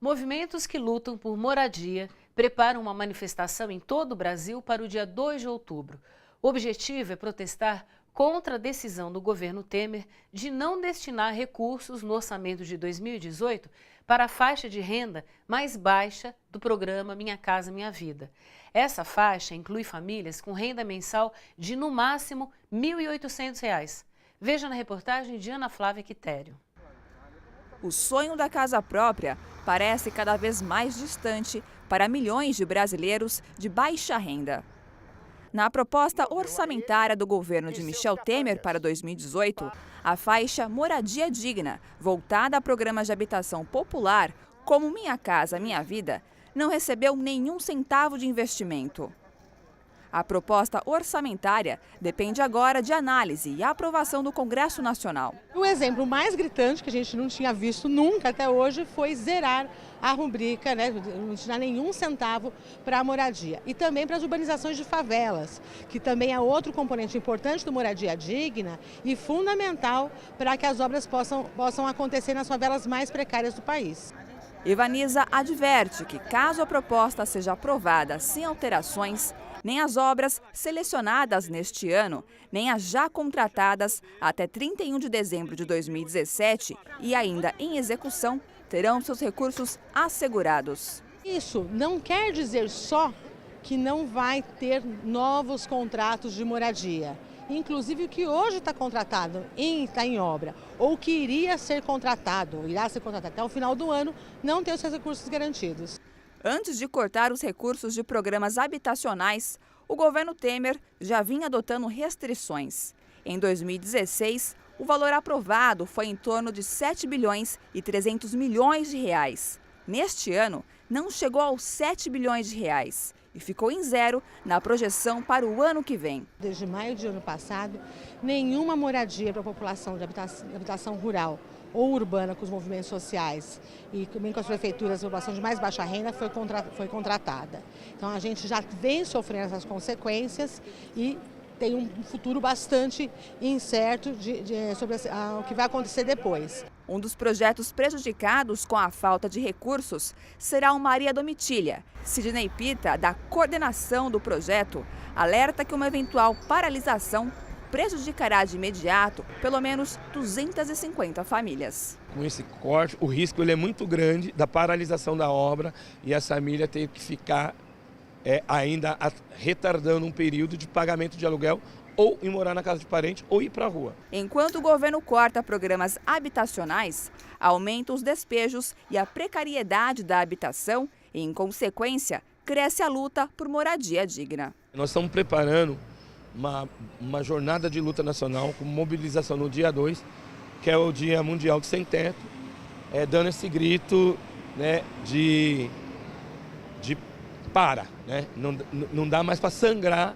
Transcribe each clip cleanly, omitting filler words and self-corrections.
Movimentos que lutam por moradia preparam uma manifestação em todo o Brasil para o dia 2 de outubro. O objetivo é protestar contra a decisão do governo Temer de não destinar recursos no orçamento de 2018 para a faixa de renda mais baixa do programa Minha Casa Minha Vida. Essa faixa inclui famílias com renda mensal de, no máximo, R$ 1.800. Veja na reportagem de Ana Flávia Quitério. O sonho da casa própria parece cada vez mais distante para milhões de brasileiros de baixa renda. Na proposta orçamentária do governo de Michel Temer para 2018, a faixa Moradia Digna, voltada a programas de habitação popular, como Minha Casa Minha Vida, não recebeu nenhum centavo de investimento. A proposta orçamentária depende agora de análise e aprovação do Congresso Nacional. O exemplo mais gritante, que a gente não tinha visto nunca até hoje, foi zerar a rubrica, não destinar nenhum centavo para a moradia. E também para as urbanizações de favelas, que também é outro componente importante do Moradia Digna e fundamental para que as obras possam acontecer nas favelas mais precárias do país. Evaniza adverte que, caso a proposta seja aprovada sem alterações, nem as obras selecionadas neste ano, nem as já contratadas até 31 de dezembro de 2017 e ainda em execução, terão seus recursos assegurados. Isso não quer dizer só que não vai ter novos contratos de moradia. Inclusive o que hoje está contratado, está em obra, ou que irá ser contratado até o final do ano, não tem os seus recursos garantidos. Antes de cortar os recursos de programas habitacionais, o governo Temer já vinha adotando restrições. Em 2016, o valor aprovado foi em torno de 7 bilhões e 300 milhões de reais. Neste ano, não chegou aos 7 bilhões de reais e ficou em zero na projeção para o ano que vem. Desde maio de ano passado, nenhuma moradia para a população de habitação rural ou urbana com os movimentos sociais e também com as prefeituras de população de mais baixa renda foi contratada. Então a gente já vem sofrendo essas consequências e tem um futuro bastante incerto sobre o que vai acontecer depois. Um dos projetos prejudicados com a falta de recursos será o Maria Domitília. Sidney Pita, da coordenação do projeto, alerta que uma eventual paralisação prejudicará de imediato pelo menos 250 famílias. Com esse corte, o risco é muito grande da paralisação da obra e a família ter que ficar ainda retardando um período de pagamento de aluguel ou ir morar na casa de parente ou ir para a rua. Enquanto o governo corta programas habitacionais, aumenta os despejos e a precariedade da habitação e, em consequência, cresce a luta por moradia digna. Nós estamos preparando uma jornada de luta nacional com mobilização no dia 2, que é o Dia Mundial do Sem Teto, dando esse grito de para, não dá mais para sangrar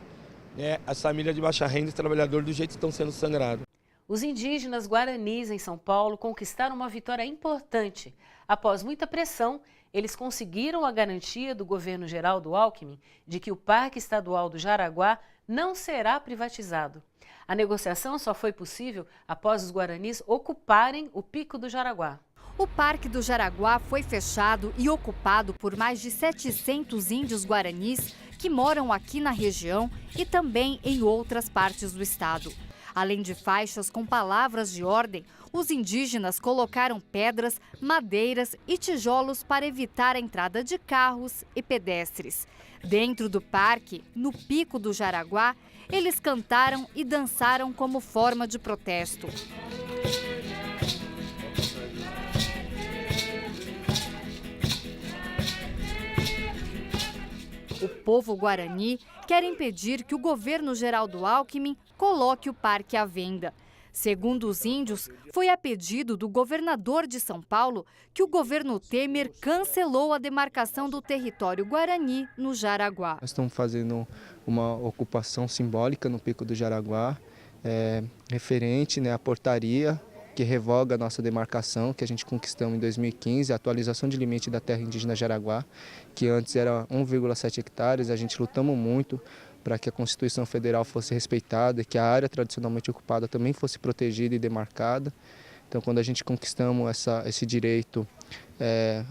as famílias de baixa renda e trabalhadores do jeito que estão sendo sangrados. Os indígenas guaranis em São Paulo conquistaram uma vitória importante. Após muita pressão, eles conseguiram a garantia do governo Geraldo Alckmin de que o Parque Estadual do Jaraguá não será privatizado. A negociação só foi possível após os guaranis ocuparem o Pico do Jaraguá. O Parque do Jaraguá foi fechado e ocupado por mais de 700 índios guaranis que moram aqui na região e também em outras partes do estado. Além de faixas com palavras de ordem, os indígenas colocaram pedras, madeiras e tijolos para evitar a entrada de carros e pedestres. Dentro do parque, no Pico do Jaraguá, eles cantaram e dançaram como forma de protesto. O povo guarani quer impedir que o governo Geraldo Alckmin coloque o parque à venda. Segundo os índios, foi a pedido do governador de São Paulo que o governo Temer cancelou a demarcação do território guarani no Jaraguá. Nós estamos fazendo uma ocupação simbólica no Pico do Jaraguá, referente à portaria que revoga a nossa demarcação, que a gente conquistamos em 2015, a atualização de limite da terra indígena Jaraguá, que antes era 1,7 hectares, a gente lutamos muito para que a Constituição Federal fosse respeitada e que a área tradicionalmente ocupada também fosse protegida e demarcada. Então, quando a gente conquistamos esse direito,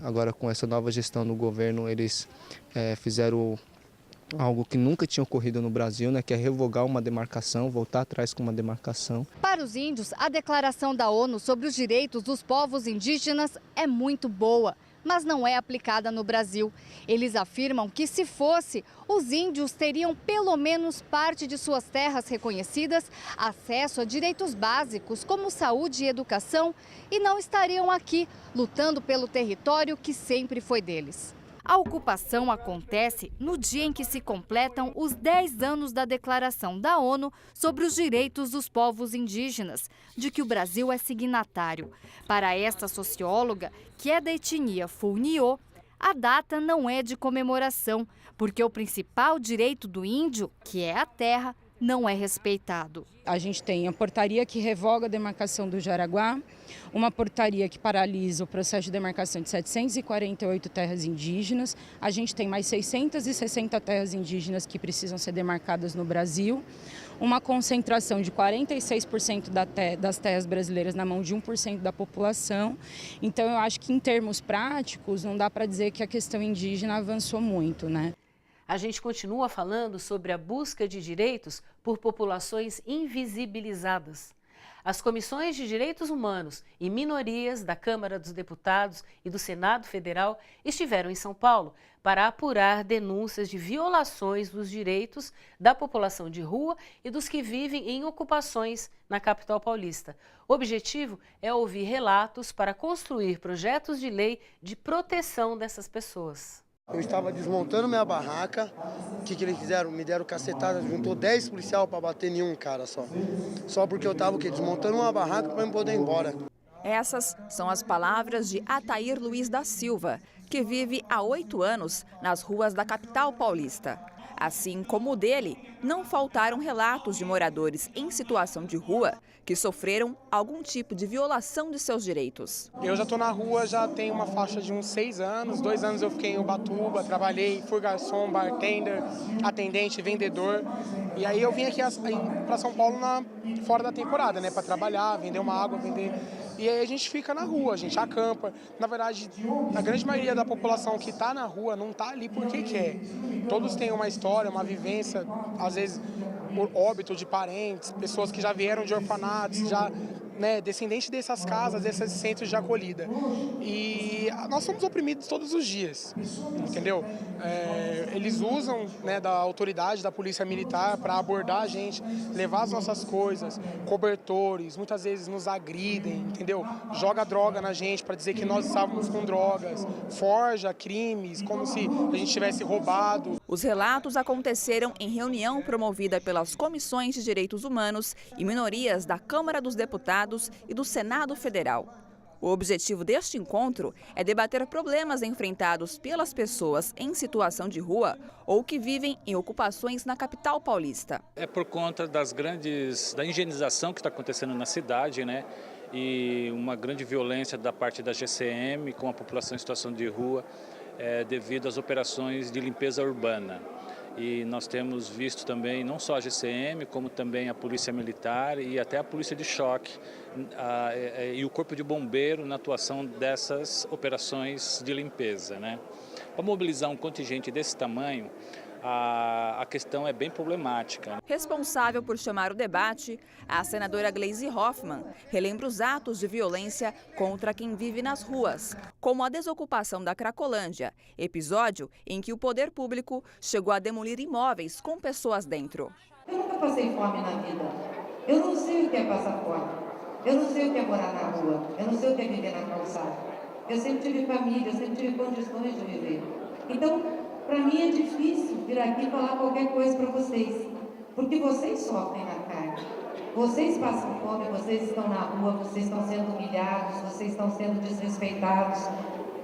agora com essa nova gestão do governo, eles fizeram algo que nunca tinha ocorrido no Brasil, né, que é revogar uma demarcação, voltar atrás com uma demarcação. Para os índios, a Declaração da ONU sobre os Direitos dos Povos Indígenas é muito boa, mas não é aplicada no Brasil. Eles afirmam que, se fosse, os índios teriam pelo menos parte de suas terras reconhecidas, acesso a direitos básicos como saúde e educação e não estariam aqui lutando pelo território que sempre foi deles. A ocupação acontece no dia em que se completam os 10 anos da Declaração da ONU sobre os Direitos dos Povos Indígenas, de que o Brasil é signatário. Para esta socióloga, que é da etnia Funiô, a data não é de comemoração, porque o principal direito do índio, que é a terra, não é respeitado. A gente tem a portaria que revoga a demarcação do Jaraguá, uma portaria que paralisa o processo de demarcação de 748 terras indígenas, a gente tem mais 660 terras indígenas que precisam ser demarcadas no Brasil, uma concentração de 46% das terras brasileiras na mão de 1% da população. Então eu acho que em termos práticos não dá para dizer que a questão indígena avançou muito, né? A gente continua falando sobre a busca de direitos por populações invisibilizadas. As comissões de direitos humanos e minorias da Câmara dos Deputados e do Senado Federal estiveram em São Paulo para apurar denúncias de violações dos direitos da população de rua e dos que vivem em ocupações na capital paulista. O objetivo é ouvir relatos para construir projetos de lei de proteção dessas pessoas. Eu estava desmontando minha barraca, o que eles fizeram? Me deram cacetada, juntou 10 policiais para bater em um cara só. Só porque eu estava desmontando uma barraca para eu poder ir embora. Essas são as palavras de Atair Luiz da Silva, que vive há 8 anos nas ruas da capital paulista. Assim como o dele, não faltaram relatos de moradores em situação de rua que sofreram algum tipo de violação de seus direitos. Eu já estou na rua, já tenho uma faixa de uns 6 anos, 2 anos eu fiquei em Ubatuba, trabalhei, fui garçom, bartender, atendente, vendedor. E aí eu vim aqui para São Paulo fora da temporada, né, para trabalhar, vender uma água, vender... E aí a gente fica na rua, a gente acampa. Na verdade, a grande maioria da população que está na rua não está ali porque quer. Todos têm uma história, uma vivência, às vezes por óbito de parentes, pessoas que já vieram de orfanatos, já, né, descendentes dessas casas, desses centros de acolhida. E nós somos oprimidos todos os dias, entendeu? Eles usam, né, da autoridade, da polícia militar para abordar a gente, levar as nossas coisas, cobertores, muitas vezes nos agridem, entendeu? Joga droga na gente para dizer que nós estávamos com drogas, forja crimes, como se a gente tivesse roubado. Os relatos aconteceram em reunião promovida pelas Comissões de Direitos Humanos e Minorias da Câmara dos Deputados e do Senado Federal. O objetivo deste encontro é debater problemas enfrentados pelas pessoas em situação de rua ou que vivem em ocupações na capital paulista. É por conta da higienização que está acontecendo na cidade, né? E uma grande violência da parte da GCM com a população em situação de rua devido às operações de limpeza urbana. E nós temos visto também não só a GCM, como também a Polícia Militar e até a Polícia de Choque e o Corpo de Bombeiro na atuação dessas operações de limpeza, né? Para mobilizar um contingente desse tamanho, a questão é bem problemática. Responsável por chamar o debate, a senadora Gleisi Hoffmann relembra os atos de violência contra quem vive nas ruas, como a desocupação da Cracolândia, episódio em que o poder público chegou a demolir imóveis com pessoas dentro. Eu nunca passei fome na vida. Eu não sei o que é passar fome. Eu não sei o que é morar na rua. Eu não sei o que é viver na calçada. Eu sempre tive família, eu sempre tive condições de viver. Então, para mim é difícil vir aqui e falar qualquer coisa para vocês, porque vocês sofrem na carne, vocês passam fome, vocês estão na rua, vocês estão sendo humilhados, vocês estão sendo desrespeitados.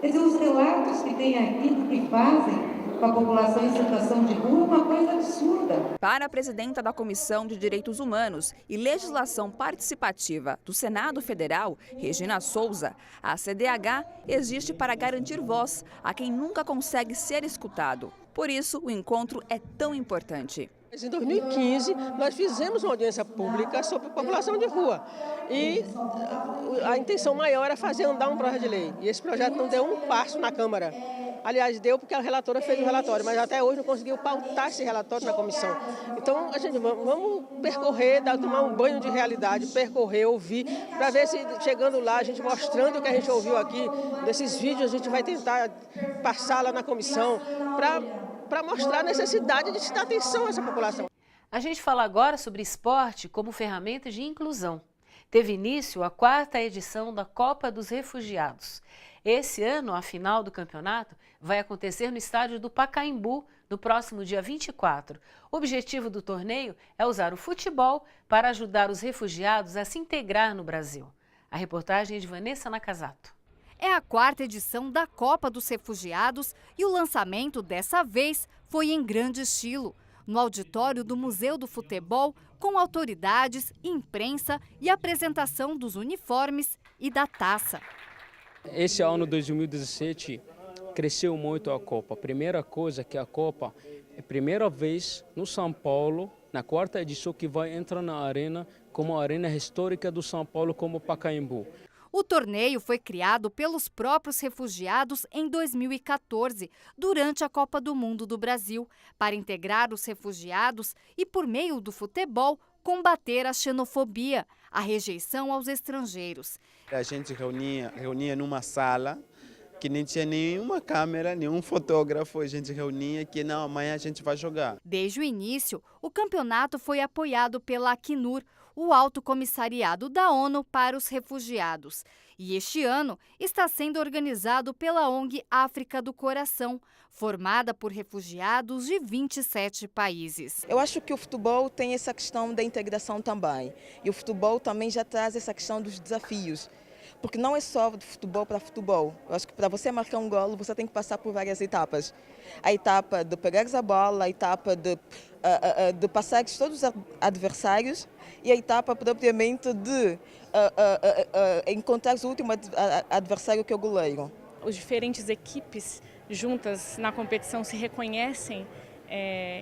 Quer dizer, os relatos que tem aqui do que fazem com a população em situação de rua é uma coisa absurda. Para a presidenta da Comissão de Direitos Humanos e Legislação Participativa do Senado Federal, Regina Souza, a CDH existe para garantir voz a quem nunca consegue ser escutado. Por isso, o encontro é tão importante. Em 2015, nós fizemos uma audiência pública sobre população de rua e a intenção maior era fazer andar um projeto de lei. E esse projeto não deu um passo na Câmara. Aliás, deu porque a relatora fez o relatório, mas até hoje não conseguiu pautar esse relatório na comissão. Então, a gente vamos percorrer, tomar um banho de realidade, percorrer, ouvir, para ver se chegando lá, a gente mostrando o que a gente ouviu aqui, desses vídeos, a gente vai tentar passar lá na comissão para mostrar a necessidade de se dar atenção a essa população. A gente fala agora sobre esporte como ferramenta de inclusão. Teve início a 4ª edição da Copa dos Refugiados. Esse ano, a final do campeonato vai acontecer no estádio do Pacaembu, no próximo dia 24. O objetivo do torneio é usar o futebol para ajudar os refugiados a se integrar no Brasil. A reportagem é de Vanessa Nakazato. É a 4ª edição da Copa dos Refugiados e o lançamento dessa vez foi em grande estilo, no auditório do Museu do Futebol, com autoridades, imprensa e apresentação dos uniformes e da taça. Esse ano 2017 cresceu muito a Copa. A primeira coisa é que a Copa é a primeira vez no São Paulo, na 4ª edição, que vai entrar na arena como a arena histórica do São Paulo, como Pacaembu. O torneio foi criado pelos próprios refugiados em 2014, durante a Copa do Mundo do Brasil, para integrar os refugiados e, por meio do futebol, combater a xenofobia, a rejeição aos estrangeiros. A gente reunia numa sala que nem tinha nenhuma câmera, nenhum fotógrafo, a gente reunia que não, amanhã a gente vai jogar. Desde o início, o campeonato foi apoiado pela Acnur, o Alto Comissariado da ONU para os Refugiados. E este ano está sendo organizado pela ONG África do Coração, formada por refugiados de 27 países. Eu acho que o futebol tem essa questão da integração também. E o futebol também já traz essa questão dos desafios. Porque não é só de futebol para futebol. Eu acho que para você marcar um golo, você tem que passar por várias etapas. A etapa de pegares a bola, a etapa de passares todos os adversários e a etapa propriamente de encontrar o último adversário, que é o goleiro. As diferentes equipes juntas na competição se reconhecem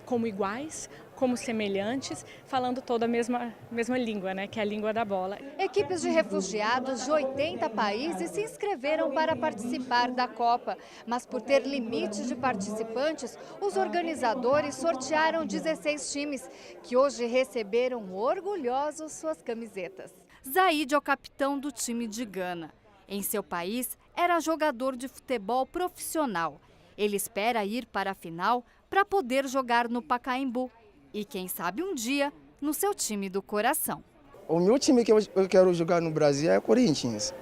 como iguais, como semelhantes, falando toda a mesma língua, né, que é a língua da bola. Equipes de refugiados de 80 países se inscreveram para participar da Copa, mas por ter limite de participantes, os organizadores sortearam 16 times, que hoje receberam orgulhosos suas camisetas. Zaid é o capitão do time de Gana. Em seu país, era jogador de futebol profissional. Ele espera ir para a final para poder jogar no Pacaembu e, quem sabe, um dia, no seu time do coração. O meu time que eu quero jogar no Brasil é o Corinthians.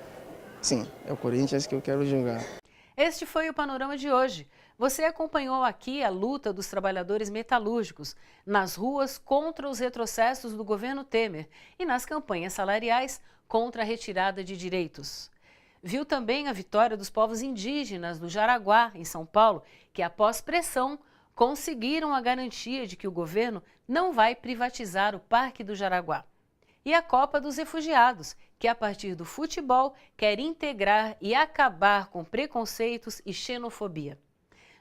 Sim, é o Corinthians que eu quero jogar. Este foi o Panorama de hoje. Você acompanhou aqui a luta dos trabalhadores metalúrgicos nas ruas contra os retrocessos do governo Temer e nas campanhas salariais contra a retirada de direitos. Viu também a vitória dos povos indígenas do Jaraguá, em São Paulo, que, após pressão, conseguiram a garantia de que o governo não vai privatizar o Parque do Jaraguá. E a Copa dos Refugiados, que a partir do futebol quer integrar e acabar com preconceitos e xenofobia.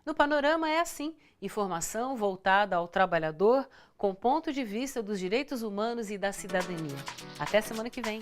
No Panorama é assim, informação voltada ao trabalhador com ponto de vista dos direitos humanos e da cidadania. Até semana que vem.